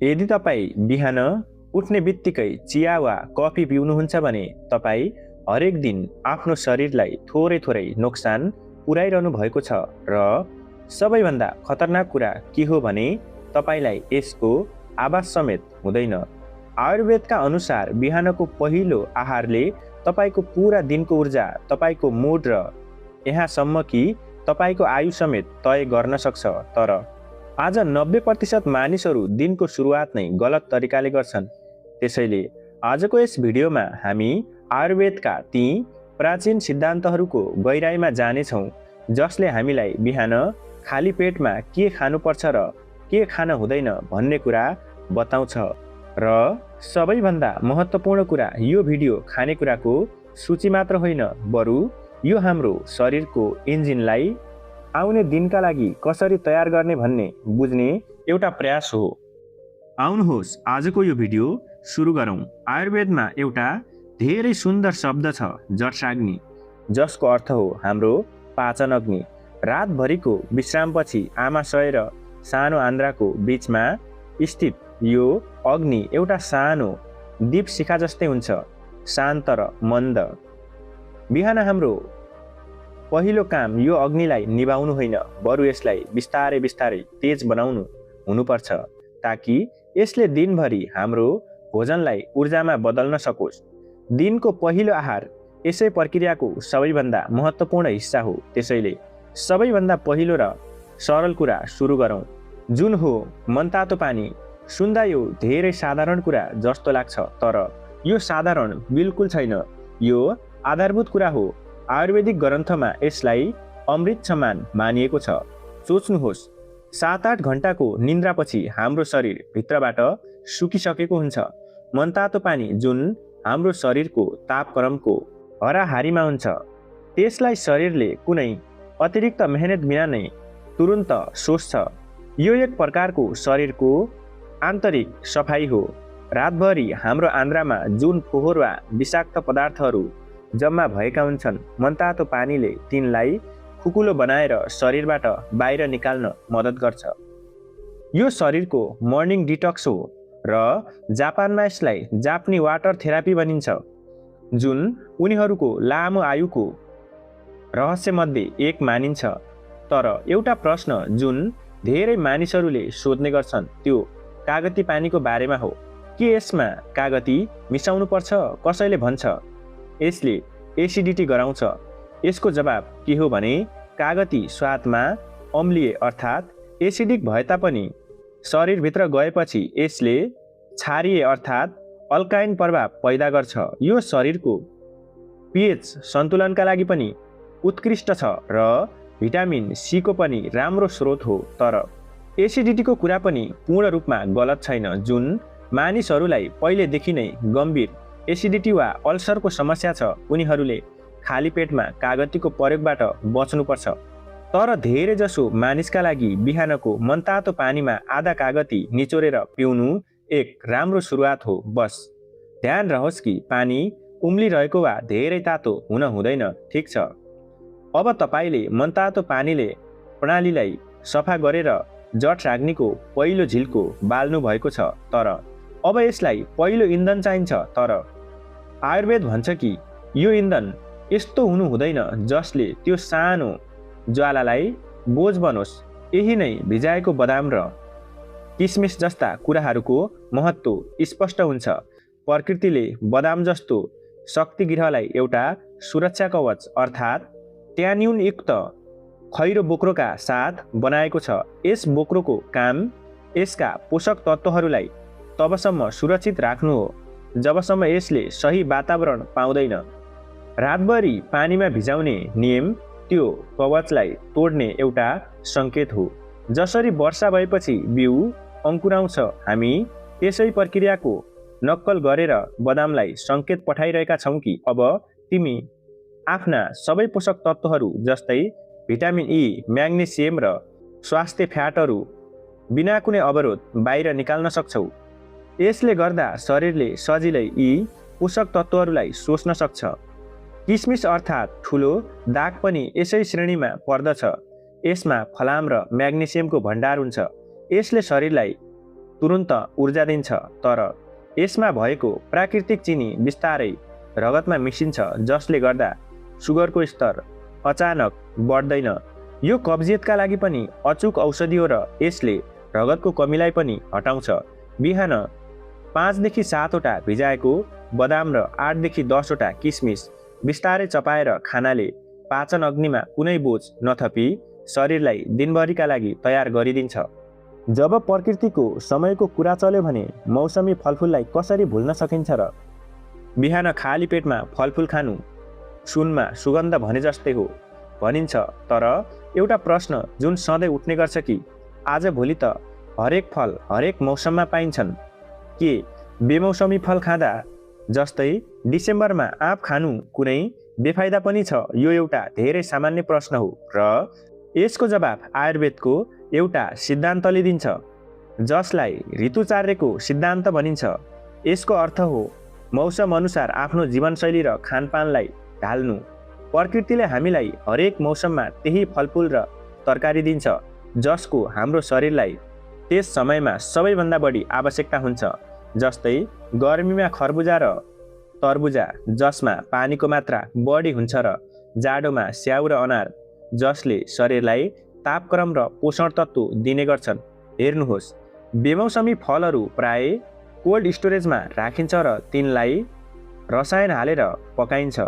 यदि तपाईँ बिहान उठ्ने बित्तिकै चिया वा कफी पिउनुहुन्छ भने तपाईँ हरेक दिन आफ्नो शरीरलाई थोरै थोरै नोक्सान पुर्याइरहनु भएको छ र सबैभन्दा खतरनाक कुरा के हो भने तपाईँलाई यसको आवाज समेत हुँदैन। आयुर्वेदका अनुसार बिहानको पहिलो आहारले तपाईँको पुरा दिनको ऊर्जा, तपाईँको मुड र यहाँसम्म कि तपाईँको आयु समेत तय गर्न सक्छ। तर आज 90% मानिसहरू दिनको सुरुवात नै गलत तरिकाले गर्छन्। त्यसैले आजको यस भिडियोमा हामी आयुर्वेदका ती प्राचीन सिद्धान्तहरूको गहिराइमा जानेछौँ जसले हामीलाई बिहान खाली पेटमा के खानुपर्छ र के खान हुँदैन भन्ने कुरा बताउँछ। र सबैभन्दा महत्त्वपूर्ण कुरा, यो भिडियो खानेकुराको सूची मात्र होइन, बरु यो हाम्रो शरीरको इन्जिनलाई आउने दिनका लागि कसरी तयार गर्ने भन्ने बुझ्ने एउटा प्रयास हो। आउनुहोस् आजको यो भिडियो सुरु गरौँ। आयुर्वेदमा एउटा धेरै सुन्दर शब्द छ, जठराग्नि, जसको अर्थ हो हाम्रो पाचन अग्नि। रातभरिको विश्रामपछि आमाशय र सानो आन्द्राको बीचमा स्थित यो अग्नि एउटा सानो दीप शिखा जस्तै हुन्छ, शान्त र मन्द। बिहान हाम्रो पहिलो काम यो अग्निलाई निभाउनु होइन, बरु यसलाई बिस्तारै बिस्तारै तेज बनाउनु हुनुपर्छ ताकि यसले दिनभरि हाम्रो भोजनलाई ऊर्जामा बदल्न सकोस्। दिनको पहिलो आहार यसै प्रक्रियाको सबैभन्दा महत्त्वपूर्ण हिस्सा हो। त्यसैले सबैभन्दा पहिलो र सरल कुरा सुरु गरौँ, जुन हो मनतातो पानी। सुन्दा यो धेरै साधारण कुरा जस्तो लाग्छ, तर यो साधारण बिल्कुल छैन। यो आधारभूत कुरा हो। आयुर्वेदिक ग्रन्थमा यसलाई अमृत समान मानिएको छ। सोच्नुहोस्, 7-8 घण्टाको निन्द्रापछि हाम्रो शरीर भित्रबाट सुकिसकेको हुन्छ। मनतातो पानी जुन हाम्रो शरीरको तापक्रमको हाराहारीमा हुन्छ, त्यसलाई शरीरले कुनै अतिरिक्त मेहनत बिना नै तुरुन्त सोच्छ। यो एक प्रकारको शरीरको आन्तरिक सफाई हो। रातभरि हाम्रो आन्द्रामा जुन फोहोर वा विषाक्त पदार्थहरू जम्मा भएका हुन्छन्, मनतातो पानीले तिनलाई खुकुलो बनाएर शरीरबाट बाहिर निकाल्न मद्दत गर्छ। यो शरीरको मर्निङ डिटक्स हो र जापानमा यसलाई जापानी वाटर थेरापी भनिन्छ, जुन उनीहरूको लामो आयुको रहस्यमध्ये एक मानिन्छ। तर एउटा प्रश्न जुन धेरै मानिसहरूले सोध्ने गर्छन् त्यो कागती पानीको बारेमा हो। के यसमा कागती मिसाउनुपर्छ? कसैले भन्छ यसले एसिडिटी गराउँछ। यसको जवाब के हो भने कागती स्वादमा अम्लीय अर्थात् एसिडिक भए तापनि शरीरभित्र गएपछि यसले क्षारीय अर्थात् अल्काइन प्रभाव पैदा गर्छ। यो शरीरको पीएच सन्तुलनका लागि पनि उत्कृष्ट छ र भिटामिन सी को पनि राम्रो स्रोत हो। तर एसिडिटीको कुरा पनि पूर्ण रूपमा गलत छैन। जुन मानिसहरूलाई पहिलेदेखि नै गम्भीर एसिडिटी वा अल्सरको समस्या छ, उनीहरूले खाली पेटमा कागतीको प्रयोगबाट बच्नुपर्छ। तर धेरैजसो मानिसका लागि बिहानको मनतातो पानीमा आधा कागती निचोरेर पिउनु एक राम्रो सुरुवात हो। बस ध्यान रहोस् कि पानी उम्लिरहेको वा धेरै तातो हुन हुँदैन, ठिक छ? अब तपाईँले मनतातो पानीले प्रणालीलाई सफा गरेर जठराग्निको पहिलो झिल्को बाल्नु भएको छ। तर अब यसलाई पहिलो इन्धन चाहिन्छ। तर आयुर्वेद भन्छ कि यो इन्धन यस्तो हुनु हुँदैन जसले त्यो सानो ज्वालालाई बोझ बनोस्। यही नै भिजाएको बदाम र किसमिस जस्ता कुराहरूको महत्त्व स्पष्ट हुन्छ। प्रकृतिले बदाम जस्तो शक्तिगृहलाई एउटा सुरक्षा कवच अर्थात् ट्यान्युन युक्त खैरो बोक्रोका साथ बनाएको छ। यस बोक्रोको काम यसका पोषक तत्त्वहरूलाई तबसम्म सुरक्षित राख्नु हो जबसम्म यसले सही वातावरण पाउँदैन। रातभरि पानीमा भिजाउने नियम त्यो कवचलाई तोड्ने एउटा सङ्केत हो। जसरी वर्षा भएपछि बिउ अङ्कुराउँछ, हामी त्यसै प्रक्रियाको नक्कल गरेर बदामलाई सङ्केत पठाइरहेका छौँ कि अब तिमी आफ्ना सबै पोषक तत्त्वहरू जस्तै भिटामिन ई, म्याग्नेसियम र स्वास्थ्य फ्याटहरू बिना कुनै अवरोध बाहिर निकाल्न सक्छौ। यसले गर्दा शरीरले सजिलै यी पोषक तत्त्वहरूलाई सोच्न सक्छ। किसमिस अर्थात् ठुलो दाग पनि यसै श्रेणीमा पर्दछ। यसमा फलाम र म्याग्नेसियमको भण्डार हुन्छ। यसले शरीरलाई तुरुन्त ऊर्जा दिन्छ, तर यसमा भएको प्राकृतिक चिनी बिस्तारै रगतमा मिसिन्छ, जसले गर्दा सुगरको स्तर अचानक बढ्दैन। यो कब्जियतका लागि पनि अचूक औषधि हो र यसले रगतको कमीलाई पनि हटाउँछ। बिहान 5 देखि 7 वटा भिजाएको बदाम र 8 देखि 10 वटा किसमिस बिस्तारै चपाएर खानाले पाचन अग्निमा कुनै बोझ नथपी शरीरलाई दिनभरिका लागि तयार गरिदिन्छ। जब प्रकृतिको समयको कुरा चल्यो भने मौसमी फलफुललाई कसरी भुल्न सकिन्छ र? बिहान खाली पेटमा फलफुल खानु सुनमा सुगन्ध भने जस्तै हो भनिन्छ, तर एउटा प्रश्न जुन सधैँ उठ्ने गर्छ कि आजभोलि त हरेक फल हरेक मौसममा पाइन्छन्, के बेमौसमी फल खाँदा जस्तै डिसेम्बरमा आँप खानु कुनै बेफाइदा पनि छ? यो एउटा धेरै सामान्य प्रश्न हो र यसको जवाब आयुर्वेदको एउटा सिद्धान्तले दिन्छ, जसलाई ऋतुचार्यको सिद्धान्त भनिन्छ। यसको अर्थ हो मौसम अनुसार आफ्नो जीवनशैली र खानपानलाई ढाल्नु। प्रकृतिले हामीलाई हरेक मौसममा त्यही फलफुल र तरकारी दिन्छ जसको हाम्रो शरीरलाई त्यस समयमा सबैभन्दा बढी आवश्यकता हुन्छ। जस्तै गर्मीमा खरबुजा र तरबुजा जसमा पानीको मात्रा बढी हुन्छ र जाडोमा स्याउ र अनार जसले शरीरलाई तापक्रम र पोषण तत्त्व दिने गर्छन्। हेर्नुहोस्, बेमौसमी फलहरू प्राय कोल्ड स्टोरेजमा राखिन्छ र तिनलाई रसायन हालेर पकाइन्छ,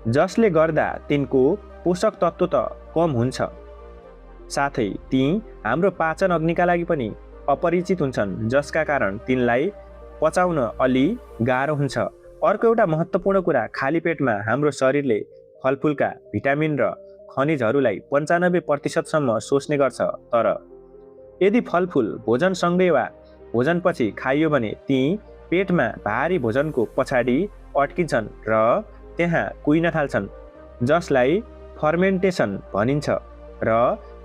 जसले गर्दा तिनको पोषक तत्त्व त कम हुन्छ, साथै ती हाम्रो पाचन अग्निका लागि पनि अपरिचित हुन्छन्, जसका कारण तिनलाई पचाउन अलि गाह्रो हुन्छ। अर्को एउटा महत्त्वपूर्ण कुरा, खाली पेटमा हाम्रो शरीरले फलफुलका भिटामिन र खनिजहरूलाई 95% सम्म सोच्ने गर्छ, तर यदि फलफुल भोजनसँगै वा भोजनपछि खाइयो भने ती पेटमा भारी भोजनको पछाडि अड्किन्छन् र त्यहाँ कुहिन थाल्छन्, जसलाई फर्मेन्टेसन भनिन्छ, र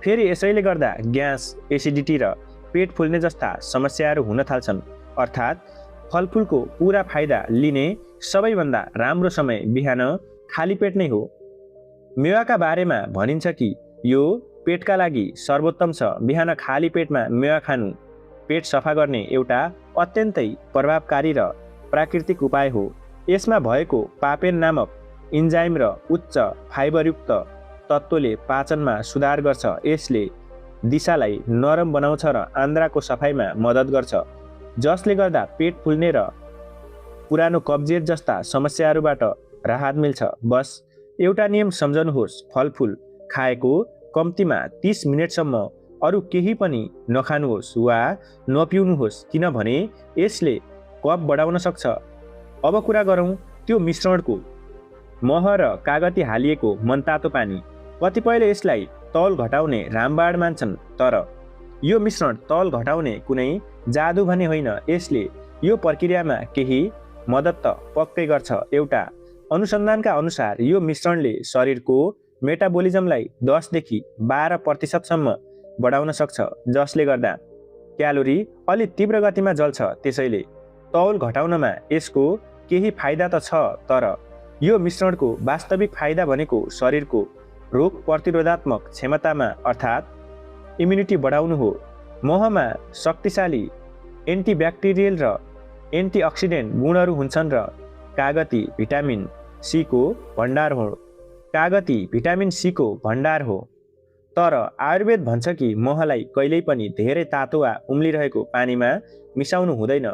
फेरि यसैले गर्दा ग्यास, एसिडिटी र पेट फुल्ने जस्ता समस्याहरू हुन थाल्छन्। अर्थात् फलफुलको पुरा फाइदा लिने सबैभन्दा राम्रो समय बिहान खाली पेट नै हो। मेवाका बारेमा भनिन्छ कि यो पेटका लागि सर्वोत्तम छ। बिहान खाली पेटमा मेवा खानु पेट सफा गर्ने एउटा अत्यन्तै प्रभावकारी र प्राकृतिक उपाय हो। यसमा भएको पापेन नामक इन्जाइम र उच्च फाइबरयुक्त तत्त्वले पाचनमा सुधार गर्छ। यसले दिशालाई नरम बनाउँछ र आन्द्राको सफाइमा मद्दत गर्छ, जसले गर्दा पेट फुल्ने र पुरानो कब्जियत जस्ता समस्याहरूबाट राहत मिल्छ। बस एउटा नियम सम्झनुहोस्, फलफुल खाएको कम्तीमा 30 मिनेटसम्म अरू केही पनि नखानुहोस् वा नपिउनुहोस्, किनभने यसले कफ बढाउन सक्छ। अब कुरा गरौँ त्यो मिश्रणको। मह र कागती हालिएको मनतातो पानी। कतिपयले यसलाई तौल घटाउने रामबाण मान्छन्, तर यो मिश्रण तौल घटाउने कुनै जादु भने होइन। यसले यो प्रक्रियामा केही मद्दत त पक्कै गर्छ। एउटा अनुसन्धानका अनुसार यो मिश्रणले शरीरको मेटाबोलिजमलाई 10 देखि 12% सम्म बढाउन सक्छ, जसले गर्दा क्यालोरी अलि तीव्र गतिमा जल्छ। त्यसैले तौल घटाउनमा यसको केही फाइदा त छ, तर यो मिश्रणको वास्तविक फाइदा भनेको शरीरको रोग प्रतिरोधात्मक क्षमतामा अर्थात् इम्युनिटी बढाउनु हो। महमा शक्तिशाली एन्टिब्याक्टेरियल र एन्टिअक्सिडेन्ट गुणहरू हुन्छन् र कागती भिटामिन सी को भण्डार हो। तर आयुर्वेद भन्छ कि महलाई कहिल्यै पनि धेरै तातो वा उम्लिरहेको पानीमा मिसाउनु हुँदैन।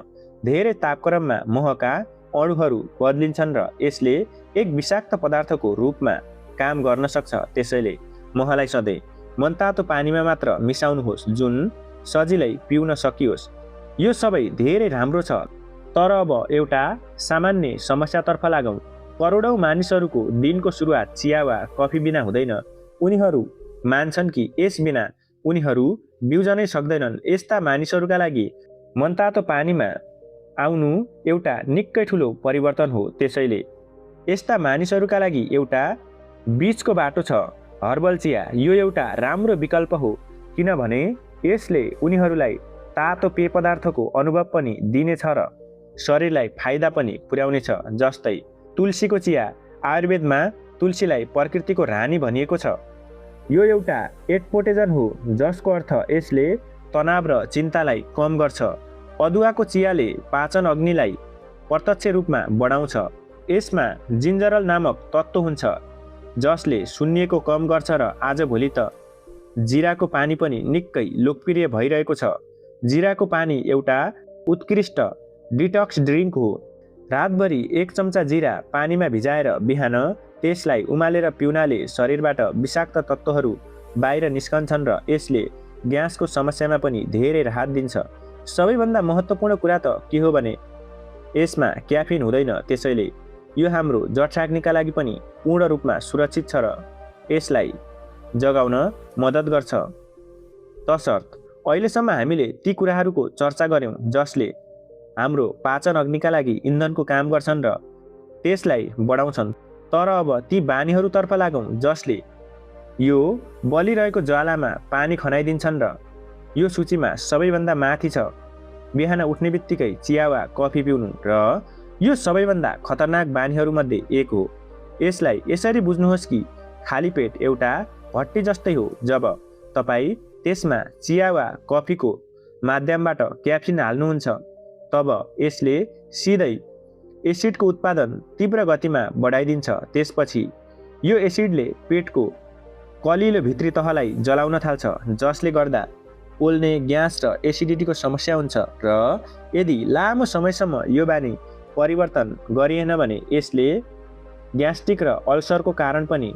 धेरै तापक्रममा महका अणुहरू बदलिन्छन् र यसले एक विषाक्त पदार्थको रूपमा काम गर्न सक्छ। त्यसैले महलाई सधैँ मनतातो पानीमा मात्र मिसाउनुहोस्, जुन सजिलै पिउन सकियोस्। यो सबै धेरै राम्रो छ, तर अब एउटा सामान्य समस्यातर्फ लागौँ। करोडौँ मानिसहरूको दिनको सुरुवात चिया वा कफी बिना हुँदैन। उनीहरू मान्छन् कि यस बिना उनीहरू बिउजनै सक्दैनन्। यस्ता मानिसहरूका लागि मनतातो पानीमा आउनु एउटा निकै ठुलो परिवर्तन हो। त्यसैले यस्ता मानिसहरूका लागि एउटा बीचको बाटो छ, हर्बल चिया। यो एउटा राम्रो विकल्प हो, किनभने यसले उनीहरूलाई तातो पेय पदार्थको अनुभव पनि दिनेछ र शरीरलाई फाइदा पनि पुर्याउनेछ। जस्तै तुलसीको चिया। आयुर्वेदमा तुलसीलाई प्रकृतिको रानी भनिएको छ। यो एउटा एडपोटेजन हो, जसको अर्थ यसले तनाव र चिन्तालाई कम गर्छ। अदुवाको चियाले पाचन अग्निलाई प्रत्यक्ष रूपमा बढाउँछ। यसमा जिन्जरल नामक तत्त्व हुन्छ जसले सुन्निएको कम गर्छ र आजभोलि त जिराको पानी पनि निकै लोकप्रिय भइरहेको छ। जिराको पानी एउटा उत्कृष्ट डिटक्स ड्रिङ्क हो। रातभरि 1 चम्चा जिरा पानीमा भिजाएर बिहान त्यसलाई उमालेर पिउनाले शरीरबाट विषाक्त तत्त्वहरू बाहिर निस्कन्छन् र यसले ग्यासको समस्यामा पनि धेरै राहत दिन्छ। सबैभन्दा महत्त्वपूर्ण कुरा त के हो भने यसमा क्याफिन हुँदैन, त्यसैले यो हाम्रो जठराग्निका लागि पनि पूर्ण रूपमा सुरक्षित छ र यसलाई जगाउन मद्दत गर्छ। तसर्थ अहिलेसम्म हामीले ती कुराहरूको चर्चा गर्यौं जसले हाम्रो पाचन अग्निका लागि इन्धनको काम गर्छन् र त्यसलाई बढाउँछन्। तर अब ती बानीहरूतर्फ लागौं जसले यो बलिरहेको ज्वालामा पानी खनाइदिन्छन् र यो सूचीमा सबैभन्दा माथि छ बिहान उठ्ने बित्तिकै चिया वा कफी पिउनु र यो सबैभन्दा खतरनाक बानीहरूमध्ये एक हो। यसलाई यसरी बुझ्नुहोस् कि खाली पेट एउटा भट्टी जस्तै हो। जब तपाईँ त्यसमा चिया वा कफीको माध्यमबाट क्याफिन हाल्नुहुन्छ तब यसले सिधै एसिडको उत्पादन तीव्र गतिमा बढाइदिन्छ। त्यसपछि यो एसिडले पेटको कलिलो भित्री तहलाई जलाउन थाल्छ जसले गर्दा पोल्ने ग्यास र एसिडिटीको समस्या हुन्छ र यदि लामो समयसम्म यो बानी परिवर्तन गरिएन भने यसले ग्यास्ट्रिक र अल्सरको कारण पनि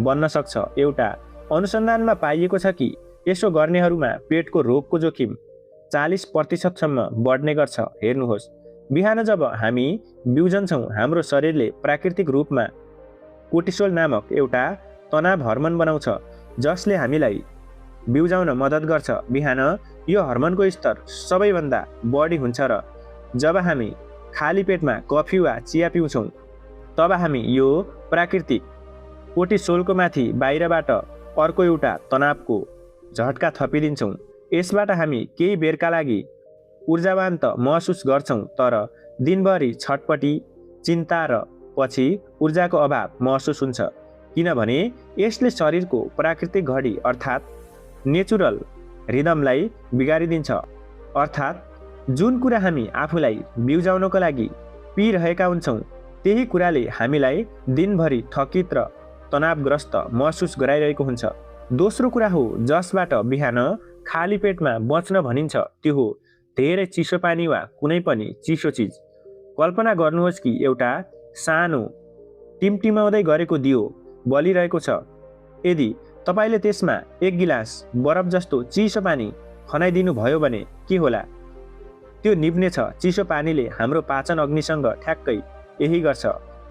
बन्न सक्छ। एउटा अनुसन्धानमा पाइएको छ कि यसो गर्नेहरूमा पेटको रोगको जोखिम 40% बढ्ने गर्छ। हेर्नुहोस्, बिहान जब हामी बिउजन्छौँ हाम्रो शरीरले प्राकृतिक रूपमा कोर्टिसोल नामक एउटा तनाव हर्मोन बनाउँछ जसले हामीलाई बिउजाउन मद्दत गर्छ। बिहान यो हर्मोनको स्तर सबैभन्दा बढी हुन्छ र जब हामी खाली पेटमा कफी वा चिया पिउँछौँ तब हामी यो प्राकृतिक कोर्टिसोलको माथि बाहिरबाट अर्को एउटा तनावको झट्का थपिदिन्छौँ। यसबाट हामी केही बेरका लागि ऊर्जावान त महसुस गर्छौँ तर दिनभरि छटपटी, चिन्ता र पछि ऊर्जाको अभाव महसुस हुन्छ किनभने यसले शरीरको प्राकृतिक घडी अर्थात् नेचुरल रिदमलाई बिगारिदिन्छ। अर्थात् जुन कुरा हामी आफूलाई बिउजाउनको लागि पिइरहेका हुन्छौँ त्यही कुराले हामीलाई दिनभरि थकित र तनावग्रस्त महसुस गराइरहेको हुन्छ। दोस्रो कुरा हो जसबाट बिहान खाली पेटमा बच्न भनिन्छ त्यो हो धेरै चिसो पानी वा कुनै पनि चिसो चिज। कल्पना गर्नुहोस् कि एउटा सानो टिमटिमाउँदै गरेको दियो बलिरहेको छ। यदि तपाईले त्यसमा 1 गिलास बरफ जस्तो चिसो पानी खनाइदिनु भयो भने के होला? त्यो निभ्नेछ। चिसो पानीले हाम्रो पाचन अग्निसँग ठ्याक्कै यही गर्छ।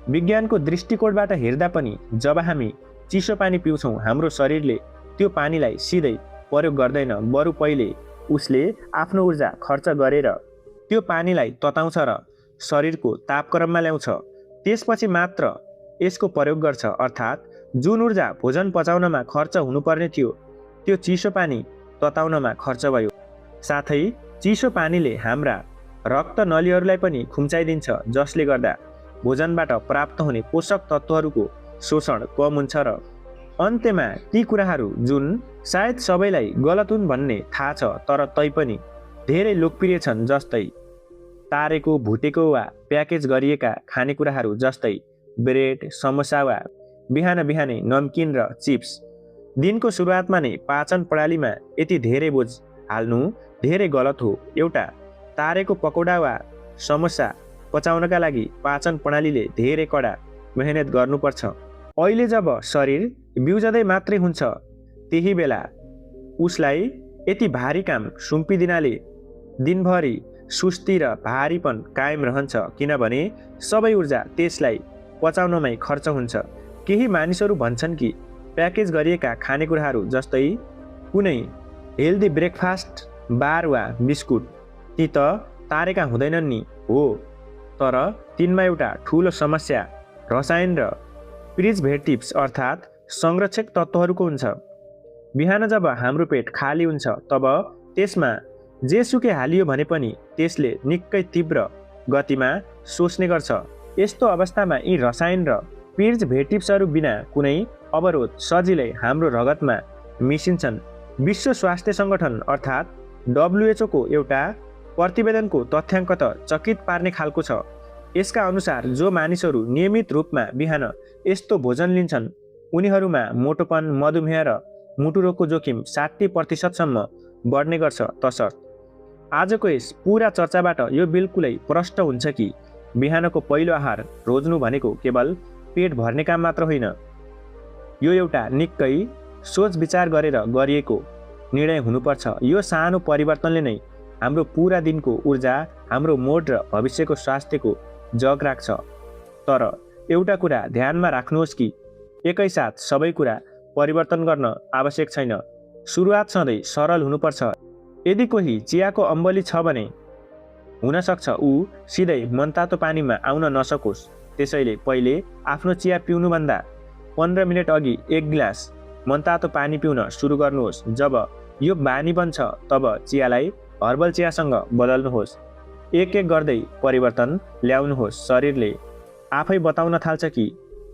विज्ञानको दृष्टिकोणबाट हेर्दा पनि जब हामी चिसो पानी पिउँछौँ हाम्रो शरीरले त्यो पानीलाई सिधै प्रयोग गर्दैन, बरु पहिले उसले आफ्नो ऊर्जा खर्च गरेर त्यो पानीलाई तताउँछ र शरीरको तापक्रममा ल्याउँछ। त्यसपछि मात्र यसको प्रयोग गर्छ। अर्थात् जुन ऊर्जा भोजन पचाउनमा खर्च हुनुपर्ने थियो त्यो चिसो पानी तताउनमा खर्च भयो। साथै चिसो पानीले हाम्रा रक्त नलीहरूलाई पनि खुम्चाइदिन्छ जसले गर्दा भोजनबाट प्राप्त हुने पोषक तत्त्वहरूको शोषण कम हुन्छ र अन्त्यमा ती कुराहरू जुन सायद सबैलाई गलत हुन् भन्ने थाहा छ तर तैपनि धेरै लोकप्रिय छन् जस्तै तारेको, भुटेको वा प्याकेज गरिएका खानेकुराहरू जस्तै ब्रेड, समोसा वा बिहान बिहानै नमकिन र चिप्स। दिनको सुरुवातमा नै पाचन प्रणालीमा यति धेरै बोझ हाल्नु धेरै गलत हो। एउटा तारेको पकौडा वा समोसा पचाउनका लागि पाचन प्रणालीले धेरै कडा मेहनत गर्नुपर्छ। अहिले जब शरीर बिउजदै मात्रै हुन्छ त्यही बेला उसलाई यति भारी काम सुम्पिदिनाले दिनभरि सुस्ती र भारीपन कायम रहन्छ किनभने सबै ऊर्जा त्यसलाई पचाउनमै खर्च हुन्छ। केही मानिसहरू भन्छन् कि प्याकेज गरिएका खानेकुराहरू जस्तै कुनै हेल्दी ब्रेकफास्ट बार वा बिस्कुट ती त तारेका हुँदैनन् नि। हो, तर तिनमा एउटा ठुलो समस्या रसायन र प्रिजर्भेटिभ्स अर्थात् संरक्षक तत्त्वहरूको हुन्छ। बिहान जब हाम्रो पेट खाली हुन्छ तब त्यसमा जेसुकै हालियो भने पनि त्यसले निकै तीव्र गतिमा सोच्ने गर्छ। यस्तो अवस्थामा यी रसायन र प्रिजर्भेटिभ्सहरू बिना कुनै अवरोध सजिलै हाम्रो रगतमा मिसिन्छन्। विश्व स्वास्थ्य सङ्गठन अर्थात् WHO को एउटा प्रतिवेदनको तथ्याङ्क त चकित पार्ने खालको छ। यसका अनुसार जो मानिसहरू नियमित रूपमा बिहान यस्तो भोजन लिन्छन् उनीहरूमा मोटोपन, मधुमेह र मुटुरोगको जोखिम 60% बढ्ने गर्छ। तसर्थ आजको यस पुरा चर्चाबाट यो बिल्कुलै प्रष्ट हुन्छ कि बिहानको पहिलो आहार रोज्नु भनेको केवल पेट भर्ने काम मात्र होइन। यो एउटा निकै सोच विचार गरेर गरिएको निर्णय हुनुपर्छ। यो सानो परिवर्तनले नै हाम्रो पुरा दिनको ऊर्जा, हाम्रो मोड र भविष्यको स्वास्थ्यको जग राख्छ। तर एउटा कुरा ध्यानमा राख्नुहोस् कि एकैसाथ सबै कुरा परिवर्तन गर्न आवश्यक छैन। सुरुवात सधैँ सरल हुनुपर्छ। यदि कोही चियाको अम्बली छ भने हुन सक्छ ऊ सिधै मनतातो पानीमा आउन नसकोस्। त्यसैले पहिले आफ्नो चिया पिउनुभन्दा 15 मिनेट अघि 1 गिलास मनतातो पानी पिउन सुरु गर्नुहोस्। जब यो बानी बन्छ तब चियालाई हर्बल चियासँग बदल्नुहोस्। एक एक गर्दै परिवर्तन ल्याउनुहोस्। शरीरले आफै बताउन थाल्छ कि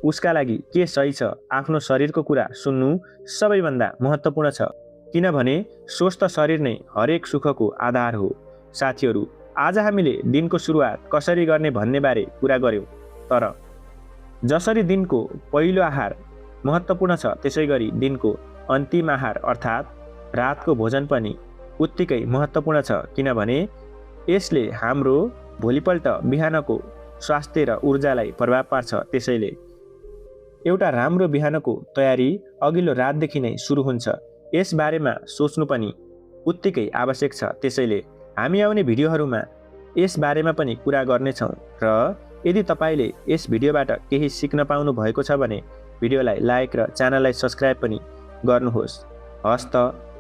उसका लागि के सही छ। आफ्नो शरीरको कुरा सुन्नु सबैभन्दा महत्त्वपूर्ण छ, किनभने स्वस्थ शरीर नै हरेक सुखको आधार हो। साथीहरू, आज हामीले दिनको सुरुवात कसरी गर्ने भन्ने बारे कुरा गर्यौँ। तर जसरी दिनको पहिलो आहार महत्त्वपूर्ण छ त्यसै गरी दिनको अन्तिम आहार अर्थात् रातको भोजन पनि उत्तिकै महत्त्वपूर्ण छ, किनभने यसले हाम्रो भोलिपल्ट बिहानको स्वास्थ्य र ऊर्जालाई प्रभाव पार्छ। त्यसैले एउटा राम्रो बिहानको तयारी अघिल्लो रातदेखि नै सुरु हुन्छ। यस बारेमा सोच्नु पनि उत्तिकै आवश्यक छ। त्यसैले हामी आउने भिडियोहरूमा यस बारेमा पनि कुरा गर्नेछौँ र यदि तपाईँले यस भिडियोबाट केही सिक्न पाउनु भएको छ भने भिडियोलाई लाइक र च्यानललाई सब्स्क्राइब पनि गर्नुहोस्। हस्त,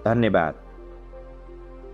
धन्यवाद।